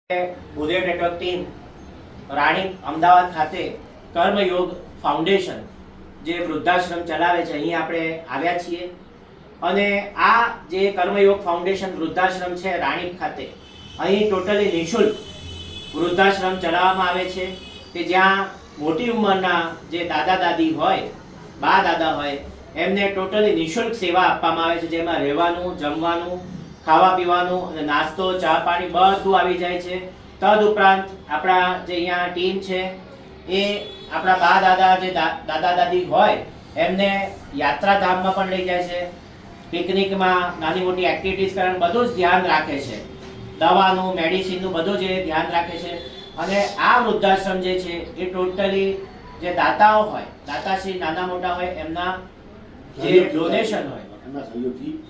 Bhudev network team રાણી અમદાવાદ ખાતે કર્મયોગ foundation જે વૃદ્ધાશ્રમ ચલાવે છે અહીં આપણે આવ્યા છીએ અને આ જે કર્મયોગ ફાઉન્ડેશન વૃદ્ધાશ્રમ છે રાણી ખાતે અહીં ટોટલી નિઃશુલ્ક વૃદ્ધાશ્રમ ચલાવવામાં આવે છે કે જ્યાં મોટી ઉંમરના જે દાદા દાદી હોય બા દાદા હોય એમને ટોટલી નિઃશુલ્ક સેવા આપવામાં આવે છે, જેમાં રહેવાનું, જમવાનું, ખાવા પીવાનું અને નાસ્તો, ચા પાણી બધું આવી જાય છે. તદ ઉપરાંત આપણા જે અહીંયા ટીમ છે એ આપણા બા દાદા જે દાદા દાદી હોય એમને યાત્રાધામમાં પણ લઈ જાય છે, પિકનિકમાં, નાની મોટી એક્ટિવિટીઝ કરવાનું બધું જ ધ્યાન રાખે છે, દવાનું, મેડિસિનનું બધું જ ધ્યાન રાખે છે. અને આ વૃદ્ધાશ્રમ જે છે એ ટોટલી જે દાતાઓ હોય, દાતાશ્રી નાના મોટા હોય એમના જે ડોનેશન હોય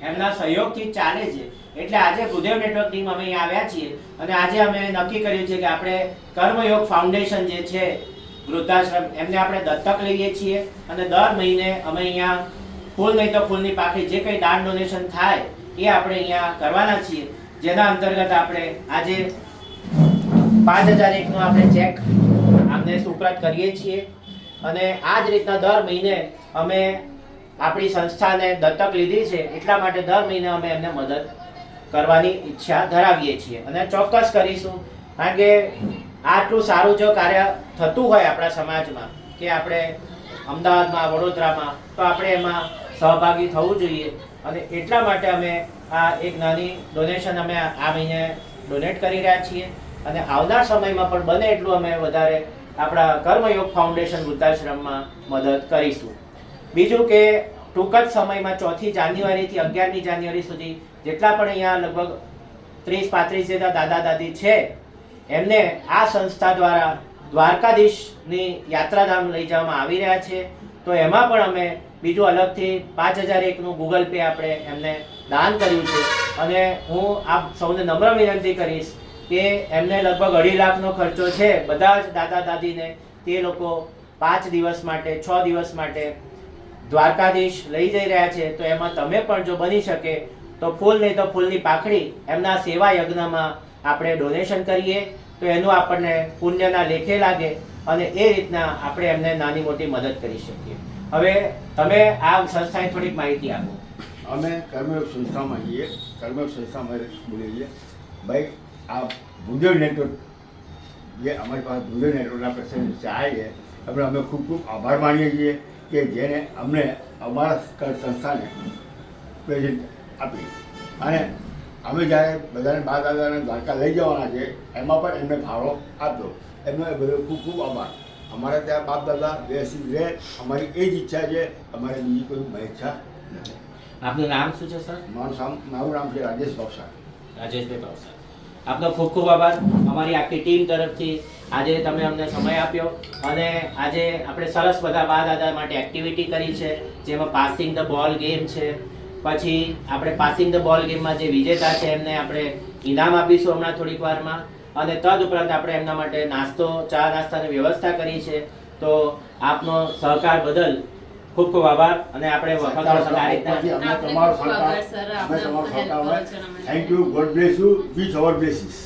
એમના સહયોગથી ચાલે છે. એટલે આજે ભૂદેવ નેટવર્ક ટીમ અમે અહીંયા આવ્યા છીએ અને આજે અમે નક્કી કર્યું છે કે આપણે કર્મયોગ ફાઉન્ડેશન જે છે વૃદ્ધાશ્રમ એમને આપણે દત્તક લઈએ છીએ અને દર મહિને અમે અહીંયા ફૂલ નહીં તો ફૂલની પાકડી જે કંઈ દાન ડોનેશન થાય એ આપણે અહીંયા કરવાના છીએ, જેના અંતર્ગત આપણે આજે 5001 નો આપણે ચેક આમને સુપ્રત કરીએ છીએ. અને આ જ રીતના દર મહિને અમે આપણી સંસ્થાને દત્તક લીધી છે એટલા માટે દર મહિને અમે એમને મદદ કરવાની ઈચ્છા ધરાવીએ છીએ અને ચોક્કસ કરીશું. કારણ કે આટલું સારું જો કાર્ય થતું હોય આપણા સમાજમાં કે આપણે અમદાવાદમાં, વડોદરામાં, તો આપણે એમાં સહભાગી થવું જોઈએ અને એટલા માટે અમે આ એક નાની ડોનેશન અમે આ મહિને ડોનેટ કરી રહ્યા છીએ અને આવનાર સમયમાં પણ બને એટલું અમે વધારે આપણા કર્મયોગ ફાઉન્ડેશન વૃદ્ધાશ્રમમાં મદદ કરીશું. બીજું કે ટૂંક જ સમયમાં 4મી જાન્યુઆરીથી 11મી જાન્યુઆરી સુધી જેટલા પણ અહીંયા લગભગ 30-35 જેટલા દાદા દાદી છે એમને આ સંસ્થા દ્વારા દ્વારકાધીશની યાત્રાધામ લઈ જવામાં આવી રહ્યા છે. તો એમાં પણ અમે બીજું અલગથી 5001 નું ગૂગલ પે આપણે એમને દાન કર્યું છે અને હું આપ સૌને નમ્ર વિનંતી કરીશ કે એમને લગભગ 2.5 લાખનો ખર્ચો છે બધા જ દાદા દાદીને. તે લોકો 5 દિવસ માટે, 6 દિવસ માટે દ્વારકાધીશ લઈ જઈ રહ્યા છે. તો એમાં તમે પણ જો બની શકે તો ફૂલ નહીં તો ફૂલની પાખડી એમના સેવા યજ્ઞમાં આપણે ડોનેશન કરીએ તો એનું આપણને પુણ્યના લેખે લાગે અને એ રીતના આપણે એમને નાની મોટી મદદ કરી શકીએ. હવે તમે આ સંસ્થાની થોડીક માહિતી આપો. અમે કર્મયોગ સંસ્થામાં છીએ, કર્મયોગ સંસ્થામાં બોલીએ છીએ ભાઈ. આ ભૂદેવ નેટવર્ક જે અમારી પાસે ભૂદેવ નેટવર્કના પ્રસંગ ચાહે છે એમનો અમે ખૂબ ખૂબ આભાર માનીએ છીએ કે જેને અમને અમારા સંસ્થાને પ્રેઝન્ટ આપી. અને અમે જ્યારે બધાને બા દાદાને દ્વારકા લઈ જવાના છે એમાં પણ એમને ફાળો આપ્યો. એમનો એ બધો ખૂબ ખૂબ આભાર. અમારે ત્યાં બાપ દાદા બેસી રહે, અમારી એ જ ઈચ્છા છે, અમારે બીજી કોઈ ઈચ્છા નથી. આપનું નામ શું છે સર? મારું નામ છે રાજેશ ભાવસાર. રાજેશભાઈ ભાવસાર, આપનો ખૂબ ખૂબ આભાર. અમારી આખી ટીમ તરફથી આજે તમે અમને સમય આપ્યો અને આજે આપણે સરસ બધા બા દાદા માટે એક્ટિવિટી કરી છે, જેમાં પાસિંગ ધ બોલ ગેમ છે. પછી આપણે પાસિંગ ધ બોલ ગેમમાં જે વિજેતા છે એમને આપણે ઇનામ આપીશું હમણાં થોડીક વારમાં. અને તદ ઉપરાંત આપણે એમના માટે નાસ્તો, ચા નાસ્તાની વ્યવસ્થા કરી છે. તો આપનો સહકાર બદલ ખૂબ ખૂબ આભાર અને આપણે thank you. God bless you. With our બ્લેસિસ.